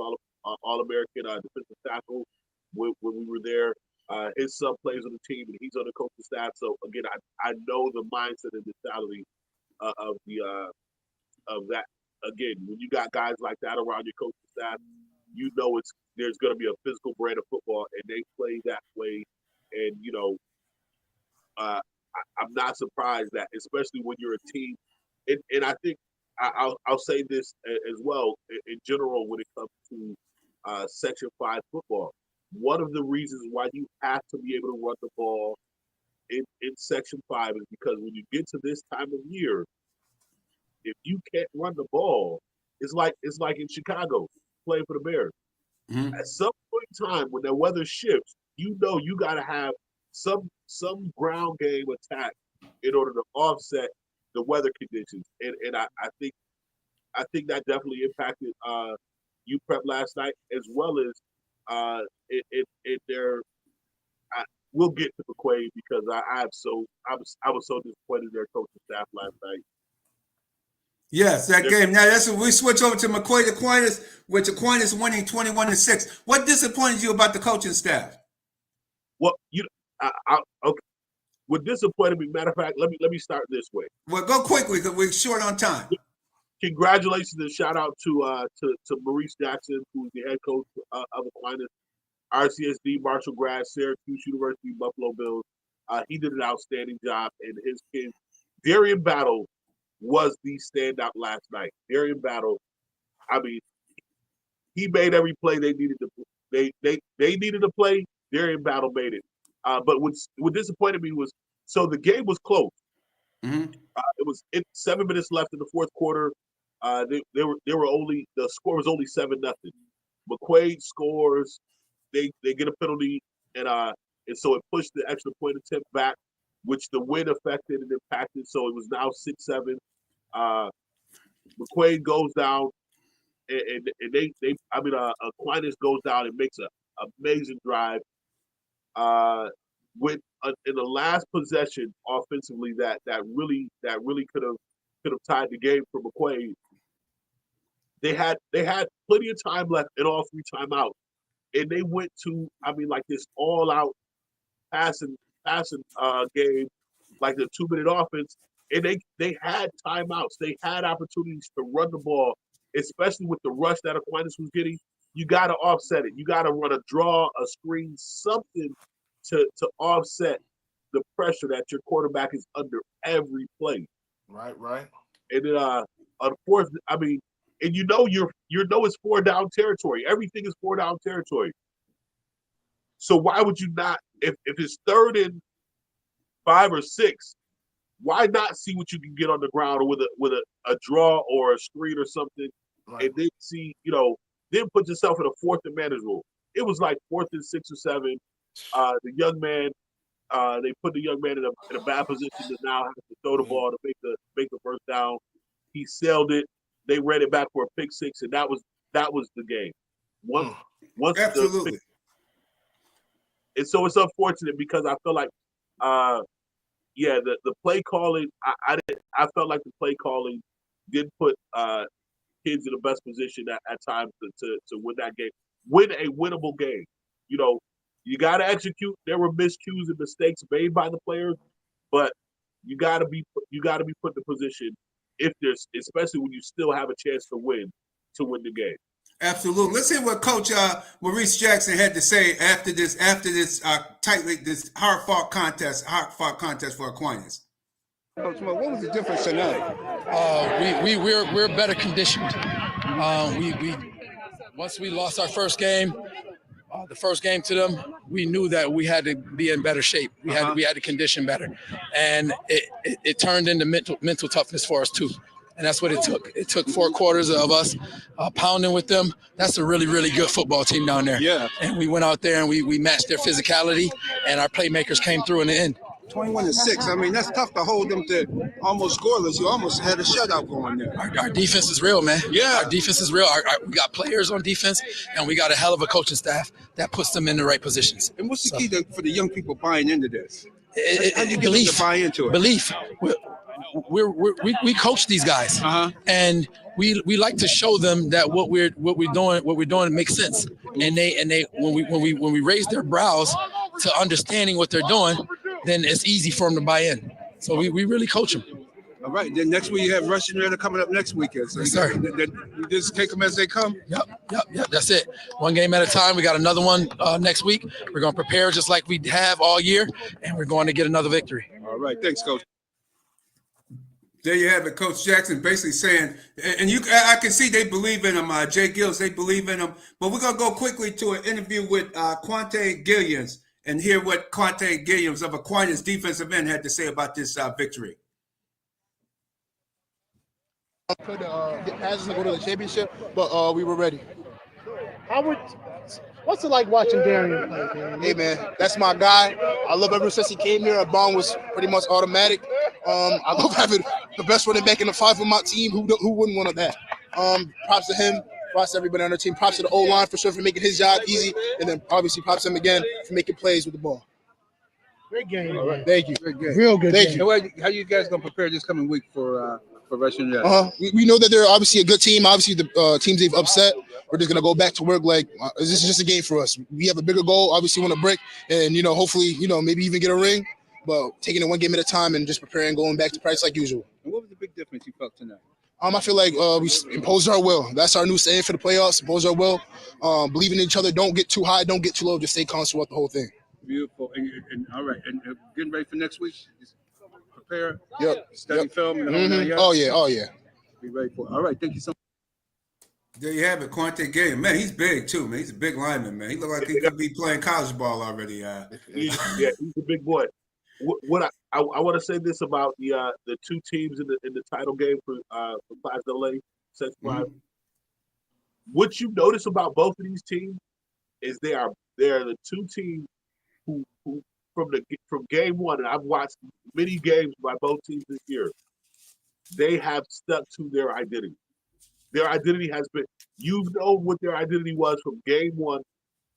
All-American defensive tackle when we were there. His son plays on the team, and he's on the coaching staff. So again, I know the mindset and mentality of of that. Again, when you got guys like that around your coaching staff, you know there's going to be a physical brand of football, and they play that way. And I'm not surprised that, especially when you're a team, and I think I'll say this as well in general when it comes to Section 5 football. One of the reasons why you have to be able to run the ball in Section 5 is because when you get to this time of year, if you can't run the ball, it's like in Chicago playing for the Bears. Mm-hmm. At some point in time, when the weather shifts, you got to have some ground game attack in order to offset the weather conditions. And I think that definitely impacted UPrep last night, as well as we'll get to McQuaid because I was so disappointed in their coaching staff last night. Yes, that game. Now we switch over to McQuaid Aquinas, which Aquinas winning 21-6. What disappointed you about the coaching staff? Well, okay. What disappointed me, matter of fact, let me start this way. Well, go quickly because we're short on time. Congratulations and shout out to Maurice Jackson, who's the head coach of Aquinas, RCSD, Marshall grad, Syracuse University, Buffalo Bills. He did an outstanding job, and his kids, Darian Battle was the standout last night. Darian Battle, I mean, he made every play they needed to. They needed to play. Darian Battle made it. But what disappointed me was, so the game was close. Mm-hmm. It was 7 minutes left in the fourth quarter. The score was only 7-0. McQuaid scores. They get a penalty, and so it pushed the extra point attempt back, which the win affected and impacted. So it was now 6-7. McQuaid goes down, and Aquinas goes down and makes an amazing drive. In the last possession offensively that really could have tied the game for McQuaid. They had plenty of time left in all three timeouts, and they went to this all out passing game, like the 2-minute offense, and they had timeouts. They had opportunities to run the ball, especially with the rush that Aquinas was getting. You got to offset it. You got to run a draw, a screen, something to offset the pressure that your quarterback is under every play. Right. And then unfortunately, and it's 4 down territory. Everything is 4 down territory. So why would you not, if it's 3rd and 5 or 6, why not see what you can get on the ground or with a draw or a screen or something, right, and then see, then put yourself in a 4th and manage rule. It was like 4th and 6 or 7. The young man, they put the young man in a bad position to now have to throw the ball to make the first down. He sailed it. They ran it back for a pick 6, and that was the game. Once absolutely. And so it's unfortunate because I feel like, the play calling. I felt like the play calling didn't put kids in the best position at times to win that game, win a winnable game. You got to execute. There were miscues and mistakes made by the players, but you got to be put in the position especially when you still have a chance to win the game. Absolutely. Let's hear what Coach Maurice Jackson had to say after this hard fought contest for Aquinas. Coach, what was the difference tonight? We're better conditioned. We once we lost our first game, the first game to them, we knew that we had to be in better shape. We had to condition better, and it turned into mental toughness for us too. And that's what it took. It took 4 quarters of us pounding with them. That's a really, really good football team down there. Yeah. And we went out there and we matched their physicality, and our playmakers came through in the end. 21-6. That's tough to hold them to almost scoreless. You almost had a shutout going there. Our defense is real, man. Yeah. Our defense is real. We got players on defense, and we got a hell of a coaching staff that puts them in the right positions. And what's the key for the young people buying into this? How do you get belief, them to buy into it? Belief. We coach these guys, and we like to show them that what we're doing makes sense. And they when we raise their brows to understanding what they're doing, then it's easy for them to buy in. So we really coach them. All right. Then next week you have Russian Ritter coming up next weekend. So Yes, sir. You just take them as they come. Yep. That's it. One game at a time. We got another one next week. We're going to prepare just like we have all year, and we're going to get another victory. All right. Thanks, Coach. There you have it, Coach Jackson basically saying, and I can see they believe in him, J-GILLZ, they believe in him. But we're going to go quickly to an interview with Quante Gilliams and hear what Quante Gilliams of Aquinas defensive end had to say about this victory. Could get passes and go to the championship, but we were ready. What's it like watching Darian play, man? Hey, man, that's my guy. I love ever since he came here. A bond was pretty much automatic. I love having the best running back in the 5 of my team. Who wouldn't want that? Props to him. Props to everybody on the team. Props to the O-line for sure for making his job easy. And then obviously props to him again for making plays with the ball. Great game. All right. Thank you. Great game. Real good Thank game. you. How you guys going to prepare this coming week for Russian Ritter? We know that they're obviously a good team. Obviously, the teams they've upset. We're just gonna go back to work. Like this is just a game for us. We have a bigger goal. Obviously, want to break, and hopefully, maybe even get a ring. But taking it one game at a time and just preparing, going back to practice like usual. And what was the big difference you felt tonight? I feel like we imposed our will. That's our new saying for the playoffs. Impose our will. Believe in each other. Don't get too high. Don't get too low. Just stay constant throughout the whole thing. Beautiful. And all right. And getting ready for next week. Just prepare. Yep. Study film. And all that. Oh yeah. Be ready for it. All right. Thank you so much. There you have it, Quante Gilliams. Man, he's big too, man. He's a big lineman, man. He look like he could be playing college ball already. He's a big boy. What I want to say this about the two teams in the title game for Class LA Sets 5. What you notice about both of these teams is they are the two teams who from game one, and I've watched many games by both teams this year. They have stuck to their identity. Their identity has been, you've known what their identity was from game one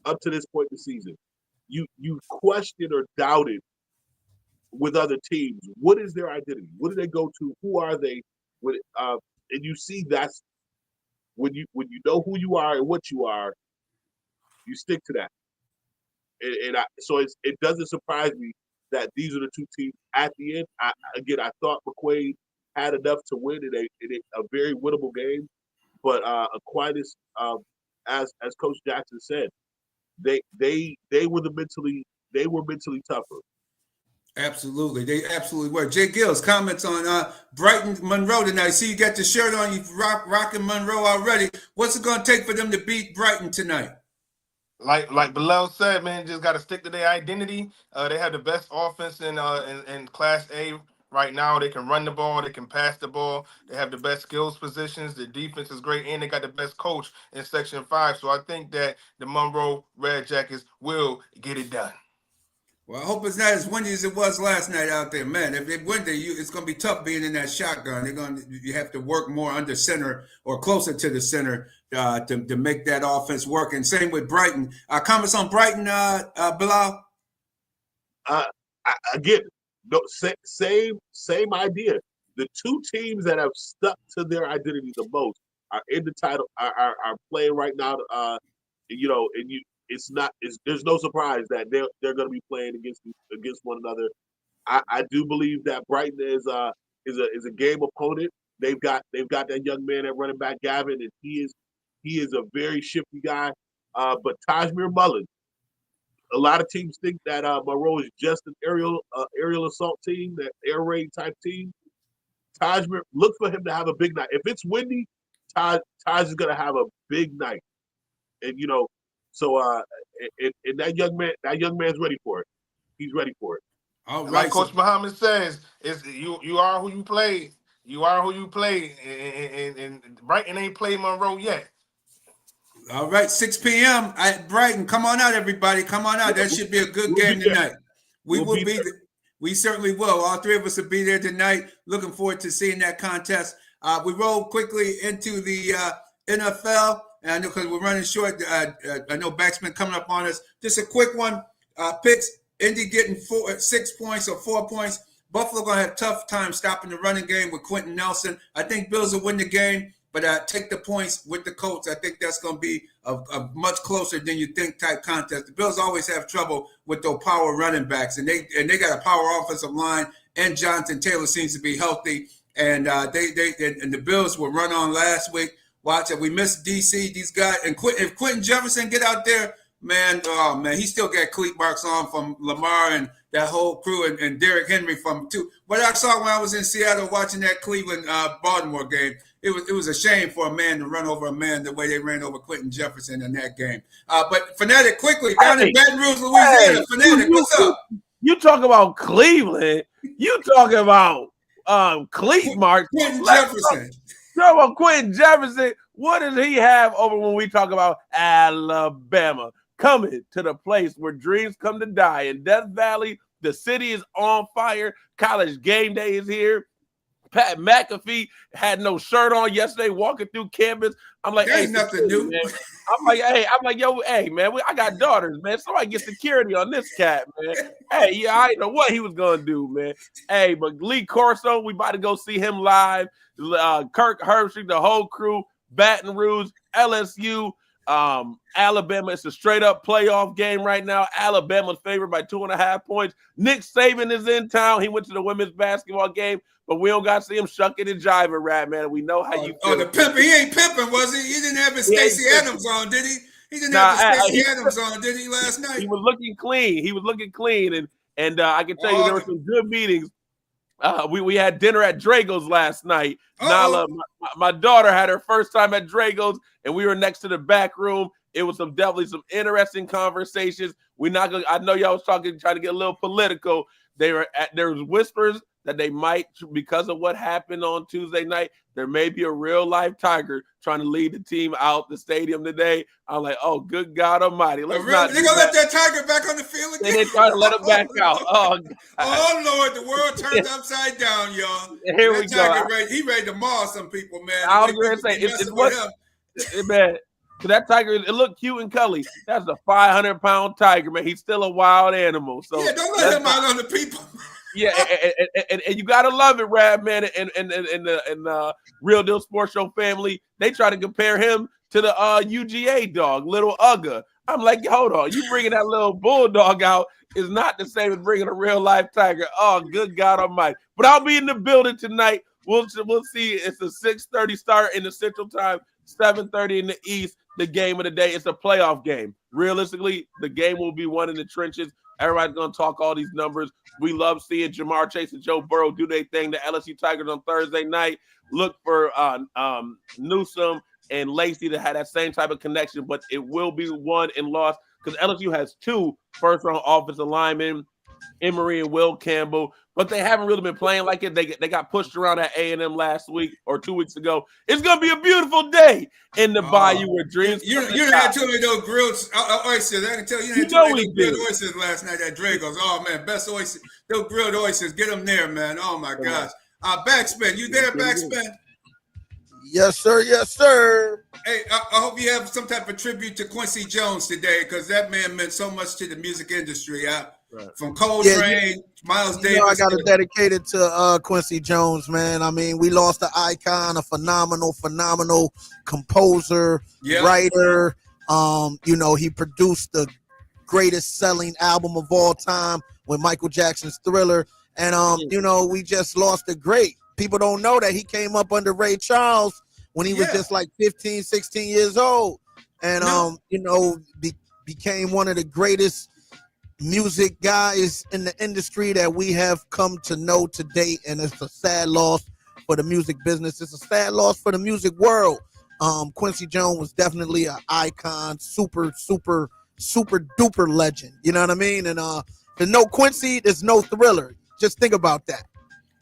up to this point in the season. You questioned or doubted with other teams. What is their identity? What do they go to? Who are they? And you see that's when you know who you are and what you are, you stick to that. So it doesn't surprise me that these are the two teams at the end. I thought McQuaid had enough to win in a very winnable game. But Aquinas, as Coach Jackson said, they were mentally tougher. Absolutely, they absolutely were. J-GILLZ comments on Brighton Monroe tonight. See, you got the shirt on. You rocking Monroe already. What's it going to take for them to beat Brighton tonight? Like Bilal said, man, just got to stick to their identity. They have the best offense in Class A. Right now, they can run the ball, they can pass the ball, they have the best skills positions, the defense is great, and they got the best coach in Section 5. So I think that the Monroe Red Jackets will get it done. Well, I hope it's not as windy as it was last night out there, man. If it's windy, it's going to be tough being in that shotgun. You have to work more under center or closer to the center to make that offense work. And same with Brighton. Comments on Brighton, Bilal? Again. No, same idea. The two teams that have stuck to their identity the most are in the title, are playing right now. There's no surprise that they're going to be playing against one another. I do believe that Brighton is a game opponent. They've got that young man at running back Gavin, and he is a very shifty guy. But Tajmir Mullen. A lot of teams think that Monroe is just an aerial assault team, that air raid type team. Tajmir, look for him to have a big night. If it's windy, Taj is going to have a big night, and and that young man's ready for it. He's ready for it. All right, like Coach Muhammad says, is you are who you play. You are who you play, and Brighton ain't played Monroe yet. All right, 6 p.m. at Brighton. Come on out, everybody. Come on out. That should be a good game tonight. We will be there. We certainly will. All three of us will be there tonight. Looking forward to seeing that contest. We roll quickly into the NFL. And I know because we're running short. I know BacSpin coming up on us. Just a quick one. Picks. Indy getting 6 points or 4 points. Buffalo going to have a tough time stopping the running game with Quentin Nelson. I think Bills will win the game. But take the points with the Colts. I think that's going to be a much closer than you think type contest. The Bills always have trouble with those power running backs, and they got a power offensive line, and Jonathan Taylor seems to be healthy. and the Bills were run on last week. Watch it. We missed DC. These guys, and if Quentin Jefferson get out there, man, oh man, he still got cleat marks on from Lamar and that whole crew, and Derrick Henry from two. What I saw when I was in Seattle watching that Cleveland Baltimore game, it was a shame for a man to run over a man the way they ran over Quentin Jefferson in that game. But Fanatic, quickly down in Baton Rouge, Louisiana. Fanatic, what's up? You talk about Cleveland. You talk about cleat marks. Quentin Jefferson. Talk about Quentin Jefferson. What does he have over when we talk about Alabama? Coming to the place where dreams come to die in Death Valley. The city is on fire. College game day is here. Pat McAfee had no shirt on yesterday walking through campus. I'm like, there's nothing new. Man. I'm like, yo, hey, man, I got daughters, man. Somebody get security on this cat, man. Hey, yeah, I didn't know what he was going to do, man. Hey, but Lee Corso, we about to go see him live. Kirk Herbstreit, the whole crew, Baton Rouge, LSU, Alabama. It's a straight up playoff game right now. Alabama's favored by 2.5 points. Nick Saban is in town. He went to the women's basketball game, but we don't got to see him shucking and jiving, Radman. We know how you feel. Oh, the pimping. He ain't pimping, was he? He didn't have his Stacey Adams on, did he? He didn't have his Stacey Adams on, did he, last night? He was looking clean. He was looking clean. And I can tell you there were some good meetings. We had dinner at Drago's last night. Nala, my daughter had her first time at Drago's, and we were next to the back room. It was definitely some interesting conversations. I know y'all was trying to get a little political. There was whispers that they might, because of what happened on Tuesday night, there may be a real life tiger trying to lead the team out the stadium today. I'm like, oh, good God Almighty! They're gonna let that tiger back on the field again. They try to let him back out. Oh, Lord, the world turned upside down, y'all. Here we go. He ready to maul some people, man. I was going to say it's what, man. So that tiger, it looked cute and cuddly. That's a 500-pound tiger, man. He's still a wild animal. So yeah, don't let him out on the people. Yeah, and you gotta love it, Radman, and the Real Deal Sports Show family. They try to compare him to the UGA dog, Little Ugga. I'm like, hold on, you bringing that little bulldog out is not the same as bringing a real life tiger. Oh, good God Almighty! But I'll be in the building tonight. We'll see. It's a 6:30 start in the Central Time, 7:30 in the East. The game of the day. It's a playoff game. Realistically, the game will be won in the trenches. Everybody's going to talk all these numbers. We love seeing Jamar Chase and Joe Burrow do their thing. The LSU Tigers on Thursday night. Look for Newsome and Lacey to have that same type of connection, but it will be won and lost because LSU has 2 first-round offensive linemen, Emory and Will Campbell, but they haven't really been playing like it. They got pushed around at A&M last week or 2 weeks ago. It's going to be a beautiful day in the Bayou where dreams. You had too many of those grilled oysters. I can tell you had too many grilled oysters last night at Drago's. Oh, man, best oysters. Those grilled oysters, get them there, man. Oh, my gosh. BacSpin, you there, BacSpin? Yes, sir. Yes, sir. Hey, I hope you have some type of tribute to Quincy Jones today because that man meant so much to the music industry. From Coltrane, Miles Davis. I got to dedicate it to Quincy Jones, man. I mean, we lost an icon, a phenomenal composer, writer. He produced the greatest selling album of all time with Michael Jackson's Thriller. And, we just lost a great. People don't know that he came up under Ray Charles when he was just like 15, 16 years old. And, became one of the greatest music guys in the industry that we have come to know to date. And it's a sad loss for the music business. It's a sad loss for the music world. Quincy Jones was definitely an icon, super duper legend. You know what I mean? And there's no Quincy, there's no Thriller. Just think about that.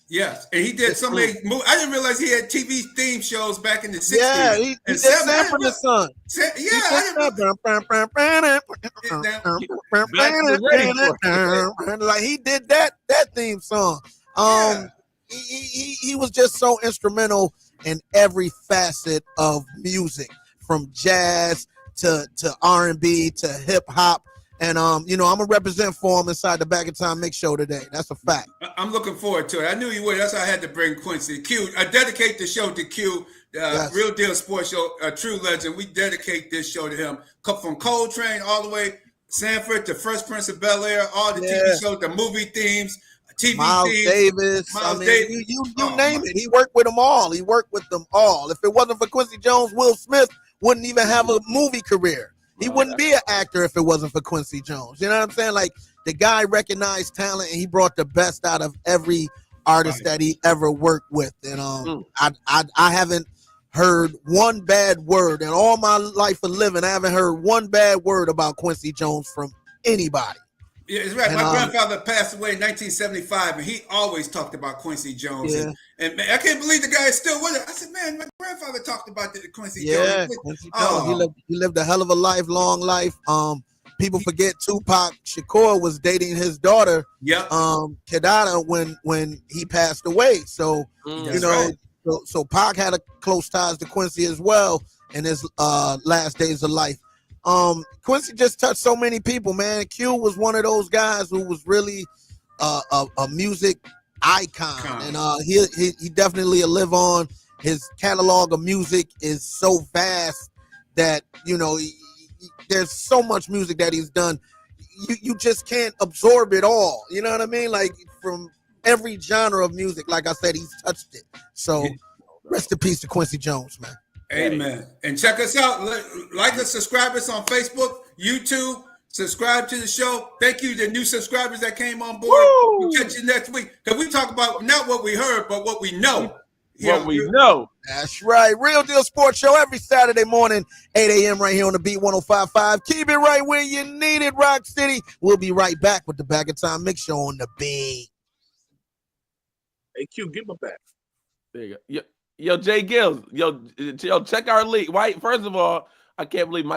Yes, and he did so many movies. I didn't realize he had TV theme shows back in the 60s. Yeah, he did Sanford and Son. Like he did that theme song. He was just so instrumental in every facet of music, from jazz to R&B to hip hop. And, I'm going to represent for him inside the Back in Time Mix Show today. That's a fact. I'm looking forward to it. I knew you would. That's why I had to bring Quincy. Q, I dedicate the show to Q, Real Deal Sports Show, a true legend. We dedicate this show to him. From Coltrane all the way, Sanford to Fresh Prince of Bel-Air, all the TV shows, the movie themes, TVC, Miles Davis. Miles I mean, Davis. you name it. He worked with them all. He worked with them all. If it wasn't for Quincy Jones, Will Smith wouldn't even have a movie career. He wouldn't be an actor if it wasn't for Quincy Jones. You know what I'm saying? Like, the guy recognized talent, and he brought the best out of every artist that he ever worked with. And I haven't heard one bad word in all my life of living. I haven't heard one bad word about Quincy Jones from anybody. Yeah, it's right. And, My grandfather passed away in 1975, and he always talked about Quincy Jones. Yeah. And man, I can't believe the guy is still with it. I said, man, my grandfather talked about Quincy Jones. Yeah, Quincy Jones. He lived a hell of a life, long life. People forget Tupac Shakur was dating his daughter, Kedada, when he passed away. So you know, so Pac had a close ties to Quincy as well in his last days of life. Quincy just touched so many people, man. Q was one of those guys who was really a music icon, and he definitely a live on. His catalog of music is so vast that, you know, there's so much music that he's done. You just can't absorb it all. You know what I mean? Like, from every genre of music, like I said, he's touched it. So rest in peace to Quincy Jones, man. Amen. And check us out. Like us, subscribe us on Facebook, YouTube. Subscribe to the show. Thank you to new subscribers that came on board. We'll catch you next week. Because we talk about not what we heard, but what we know. What we know. That's right. Real Deal Sports Show every Saturday morning, 8 a.m. right here on the Beat 105.5. Keep it right where you need it, Rock City. We'll be right back with the Back in Time Mix Show on the Beat. Hey, Q, give him back. There you go. Yo, J-GILLZ. Yo, check our league. First of all, I can't believe my